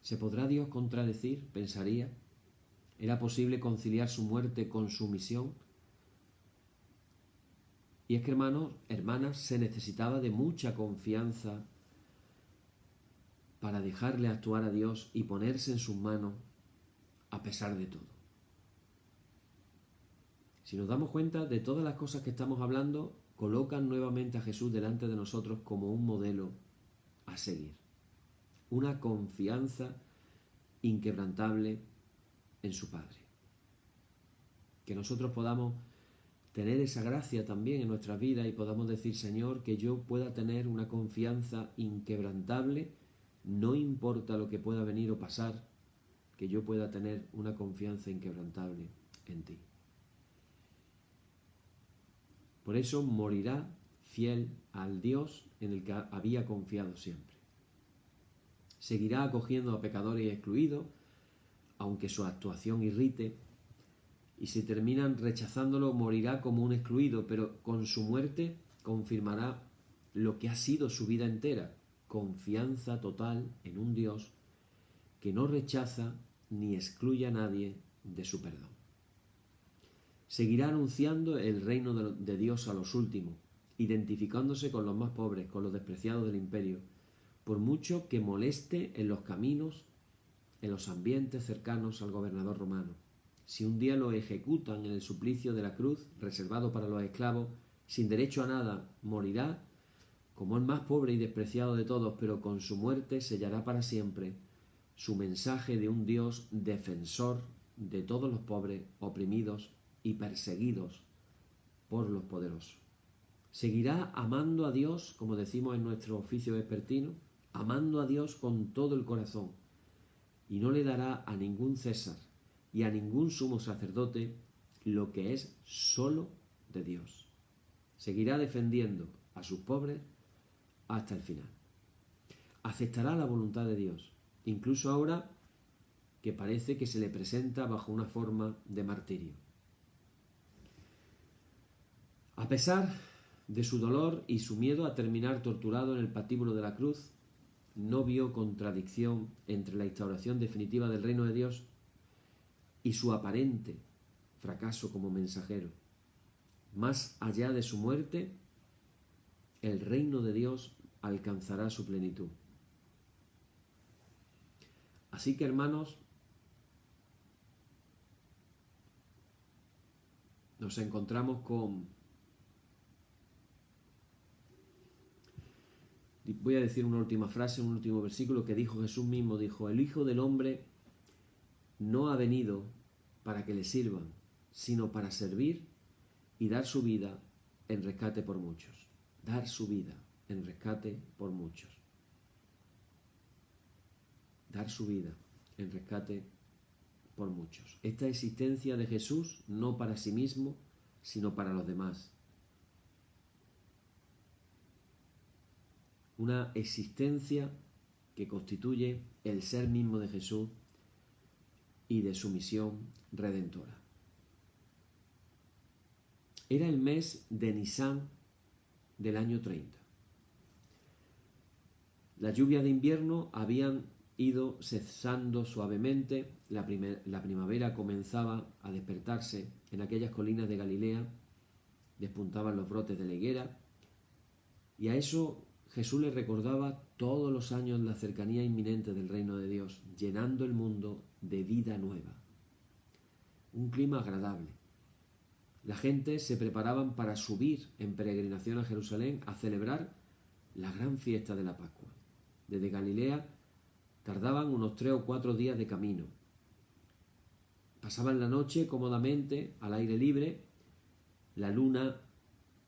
¿Se podrá Dios contradecir? Pensaría. ¿Era posible conciliar su muerte con su misión? Y es que, hermanos, hermanas, se necesitaba de mucha confianza para dejarle actuar a Dios y ponerse en sus manos a pesar de todo. Si nos damos cuenta de todas las cosas que estamos hablando, colocan nuevamente a Jesús delante de nosotros como un modelo a seguir. Una confianza inquebrantable en su Padre. Que nosotros podamos tener esa gracia también en nuestra vida y podamos decir, Señor, que yo pueda tener una confianza inquebrantable, no importa lo que pueda venir o pasar, que yo pueda tener una confianza inquebrantable en ti. Por eso morirá fiel al Dios en el que había confiado siempre. Seguirá acogiendo a pecadores y excluidos, aunque su actuación irrite, y si terminan rechazándolo, morirá como un excluido, pero con su muerte confirmará lo que ha sido su vida entera, confianza total en un Dios que no rechaza ni excluye a nadie de su perdón. Seguirá anunciando el reino de Dios a los últimos, identificándose con los más pobres, con los despreciados del imperio, por mucho que moleste en los caminos, en los ambientes cercanos al gobernador romano. Si un día lo ejecutan en el suplicio de la cruz, reservado para los esclavos, sin derecho a nada, morirá como el más pobre y despreciado de todos, pero con su muerte sellará para siempre su mensaje de un Dios defensor de todos los pobres, oprimidos y perseguidos por los poderosos. Seguirá amando a Dios, como decimos en nuestro oficio vespertino, amando a Dios con todo el corazón, y no le dará a ningún César y a ningún sumo sacerdote lo que es solo de Dios. Seguirá defendiendo a sus pobres hasta el final. Aceptará la voluntad de Dios, incluso ahora que parece que se le presenta bajo una forma de martirio. A pesar de su dolor y su miedo a terminar torturado en el patíbulo de la cruz, no vio contradicción entre la instauración definitiva del reino de Dios y su aparente fracaso como mensajero. Más allá de su muerte, el reino de Dios alcanzará su plenitud. Así que, hermanos, nos encontramos con, voy a decir una última frase, un último versículo que dijo Jesús mismo, dijo, el Hijo del Hombre no ha venido para que le sirvan, sino para servir y dar su vida en rescate por muchos. Dar su vida en rescate por muchos. Dar su vida en rescate por muchos. Esta existencia de Jesús no para sí mismo, sino para los demás. Una existencia que constituye el ser mismo de Jesús y de su misión redentora. Era el mes de Nisan del año 30. Las lluvias de invierno habían ido cesando suavemente, la primavera comenzaba a despertarse en aquellas colinas de Galilea, despuntaban los brotes de la higuera, y a eso Jesús les recordaba todos los años la cercanía inminente del reino de Dios, llenando el mundo de vida nueva. Un clima agradable. La gente se preparaban para subir en peregrinación a Jerusalén a celebrar la gran fiesta de la Pascua. Desde Galilea tardaban unos 3 o 4 días de camino. Pasaban la noche cómodamente al aire libre. La luna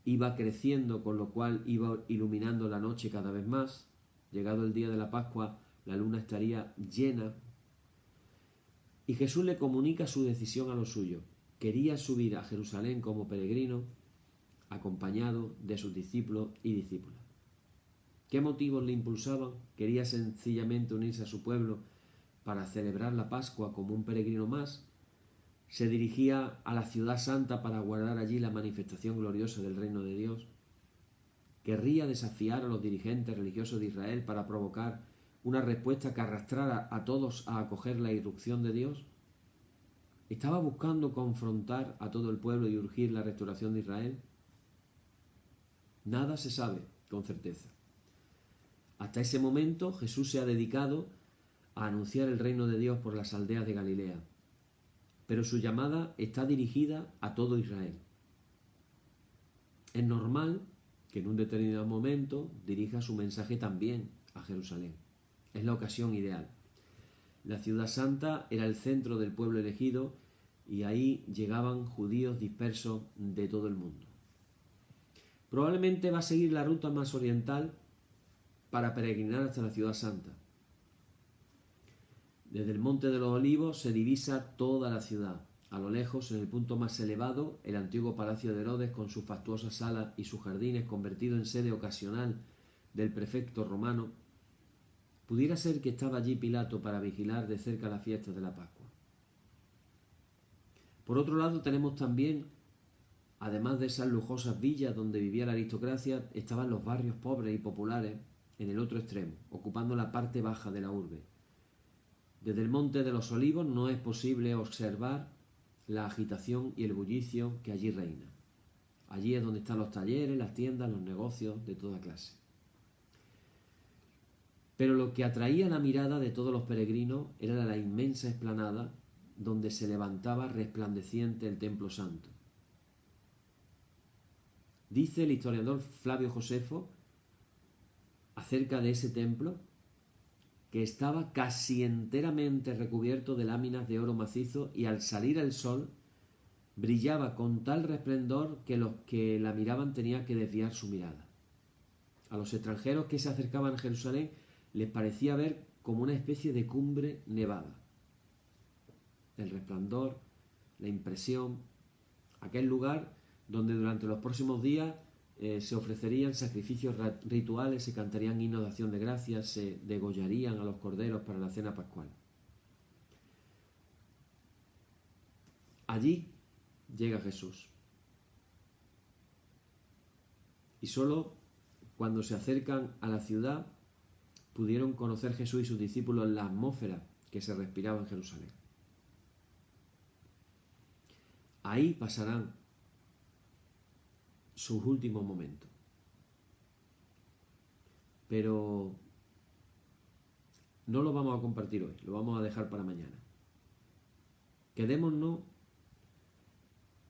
iba creciendo, con lo cual iba iluminando la noche cada vez más. Llegado el día de la Pascua, la luna estaría llena. Y Jesús le comunica su decisión a los suyos. Quería subir a Jerusalén como peregrino, acompañado de sus discípulos y discípulas. ¿Qué motivos le impulsaban? ¿Quería sencillamente unirse a su pueblo para celebrar la Pascua como un peregrino más? ¿Se dirigía a la ciudad santa para guardar allí la manifestación gloriosa del reino de Dios? ¿Querría desafiar a los dirigentes religiosos de Israel para provocar una respuesta que arrastrara a todos a acoger la irrupción de Dios? ¿Estaba buscando confrontar a todo el pueblo y urgir la restauración de Israel? Nada se sabe con certeza. Hasta ese momento Jesús se ha dedicado a anunciar el reino de Dios por las aldeas de Galilea, pero su llamada está dirigida a todo Israel. Es normal que en un determinado momento dirija su mensaje también a Jerusalén. Es la ocasión ideal. La ciudad santa era el centro del pueblo elegido y ahí llegaban judíos dispersos de todo el mundo. Probablemente va a seguir la ruta más oriental para peregrinar hasta la ciudad santa. Desde el Monte de los Olivos se divisa toda la ciudad. A lo lejos, en el punto más elevado, el antiguo palacio de Herodes con sus fastuosas salas y sus jardines convertido en sede ocasional del prefecto romano. Pudiera ser que estaba allí Pilato para vigilar de cerca la fiesta de la Pascua. Por otro lado, tenemos también, además de esas lujosas villas donde vivía la aristocracia, estaban los barrios pobres y populares en el otro extremo, ocupando la parte baja de la urbe. Desde el Monte de los Olivos no es posible observar la agitación y el bullicio que allí reina. Allí es donde están los talleres, las tiendas, los negocios de toda clase. Pero lo que atraía la mirada de todos los peregrinos era la inmensa explanada donde se levantaba resplandeciente el templo santo. Dice el historiador Flavio Josefo acerca de ese templo que estaba casi enteramente recubierto de láminas de oro macizo y al salir el sol brillaba con tal resplendor que los que la miraban tenían que desviar su mirada. A los extranjeros que se acercaban a Jerusalén les parecía ver como una especie de cumbre nevada. El resplandor, la impresión, aquel lugar donde durante los próximos días se ofrecerían sacrificios rituales, se cantarían himnos de acción de gracias, se degollarían a los corderos para la cena pascual. Allí llega Jesús. Y solo cuando se acercan a la ciudad pudieron conocer Jesús y sus discípulos la atmósfera que se respiraba en Jerusalén. Ahí pasarán sus últimos momentos. Pero no lo vamos a compartir hoy, lo vamos a dejar para mañana. Quedémonos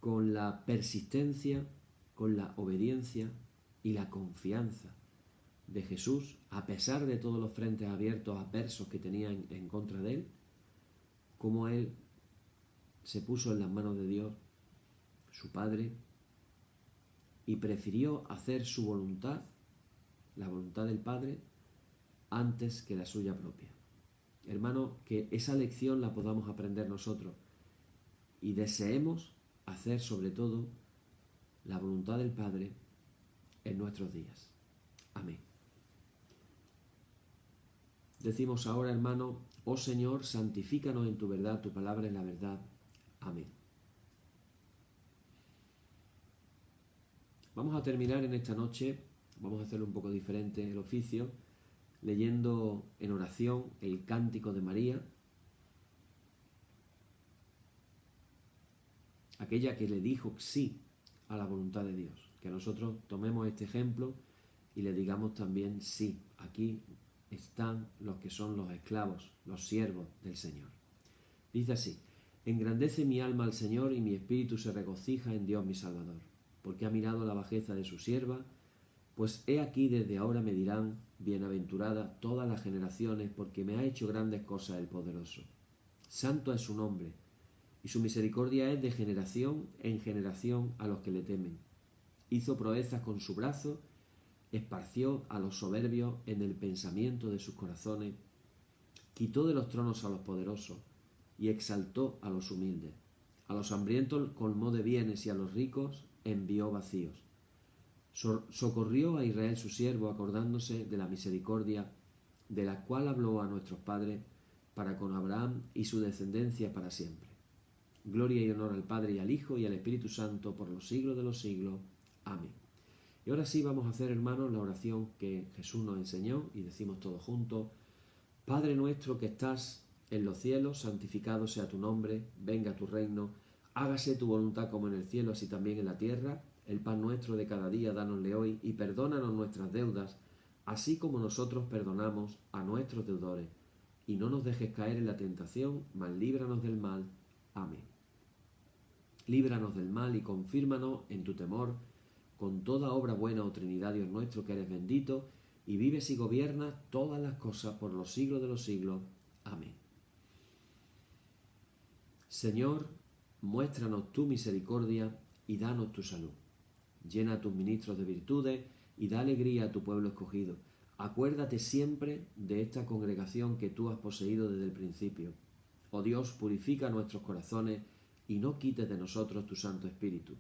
con la persistencia, con la obediencia y la confianza de Jesús, a pesar de todos los frentes abiertos adversos que tenían en contra de él, como él se puso en las manos de Dios, su Padre, y prefirió hacer su voluntad, la voluntad del Padre, antes que la suya propia. Hermano, que esa lección la podamos aprender nosotros y deseemos hacer sobre todo la voluntad del Padre en nuestros días. Amén. Decimos ahora, hermano, oh Señor, santifícanos en tu verdad, tu palabra es la verdad. Amén. Vamos a terminar en esta noche, vamos a hacerlo un poco diferente el oficio, leyendo en oración el Cántico de María, aquella que le dijo sí a la voluntad de Dios. Que nosotros tomemos este ejemplo y le digamos también sí. Aquí están los que son los esclavos, los siervos del Señor. Dice así: engrandece mi alma al Señor y mi espíritu se regocija en Dios mi Salvador, porque ha mirado la bajeza de su sierva, pues he aquí desde ahora me dirán, bienaventurada todas las generaciones, porque me ha hecho grandes cosas el poderoso. Santo es su nombre, y su misericordia es de generación en generación a los que le temen. Hizo proezas con su brazo, esparció a los soberbios en el pensamiento de sus corazones, quitó de los tronos a los poderosos y exaltó a los humildes. A los hambrientos colmó de bienes y a los ricos envió vacíos. Socorrió a Israel su siervo, acordándose de la misericordia de la cual habló a nuestros padres, para con Abraham y su descendencia para siempre. Gloria y honor al Padre y al Hijo y al Espíritu Santo por los siglos de los siglos. Amén. Y ahora sí vamos a hacer, hermanos, la oración que Jesús nos enseñó y decimos todos juntos: Padre nuestro que estás en los cielos, santificado sea tu nombre, venga tu reino, hágase tu voluntad como en el cielo, así también en la tierra. El pan nuestro de cada día dánosle hoy y perdónanos nuestras deudas, así como nosotros perdonamos a nuestros deudores. Y no nos dejes caer en la tentación, mas líbranos del mal. Amén. Líbranos del mal y confírmanos en tu temor, con toda obra buena, oh Trinidad, Dios nuestro, que eres bendito, y vives y gobiernas todas las cosas por los siglos de los siglos. Amén. Señor, muéstranos tu misericordia y danos tu salud. Llena a tus ministros de virtudes y da alegría a tu pueblo escogido. Acuérdate siempre de esta congregación que tú has poseído desde el principio. Oh Dios, purifica nuestros corazones y no quites de nosotros tu Santo Espíritu.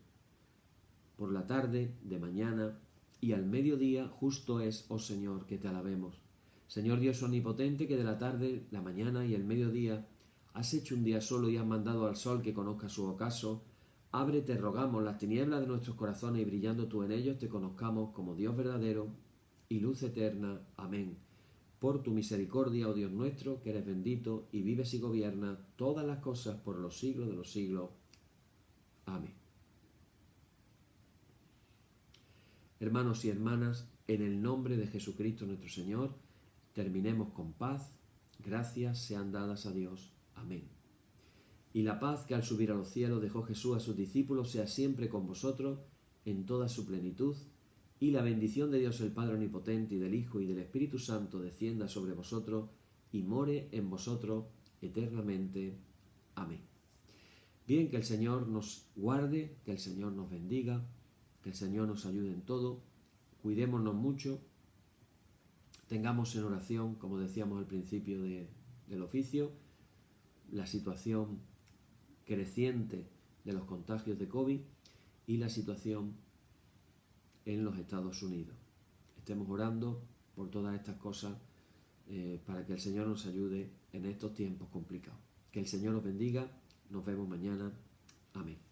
Por la tarde, de mañana y al mediodía, justo es, oh Señor, que te alabemos. Señor Dios omnipotente, que de la tarde, la mañana y el mediodía has hecho un día solo y has mandado al sol que conozca su ocaso, abre, te rogamos, las tinieblas de nuestros corazones y brillando tú en ellos te conozcamos como Dios verdadero y luz eterna. Amén. Por tu misericordia, oh Dios nuestro, que eres bendito y vives y gobiernas todas las cosas por los siglos de los siglos. Amén. Hermanos y hermanas, en el nombre de Jesucristo nuestro Señor, terminemos con paz. Gracias sean dadas a Dios. Amén. Y la paz que al subir a los cielos dejó Jesús a sus discípulos sea siempre con vosotros en toda su plenitud, y la bendición de Dios el Padre Omnipotente y del Hijo y del Espíritu Santo descienda sobre vosotros y more en vosotros eternamente. Amén. Bien, que el Señor nos guarde, que el Señor nos bendiga, que el Señor nos ayude en todo, cuidémonos mucho, tengamos en oración, como decíamos al principio del oficio, la situación creciente de los contagios de COVID y la situación en los Estados Unidos. Estemos orando por todas estas cosas para que el Señor nos ayude en estos tiempos complicados. Que el Señor nos bendiga. Nos vemos mañana. Amén.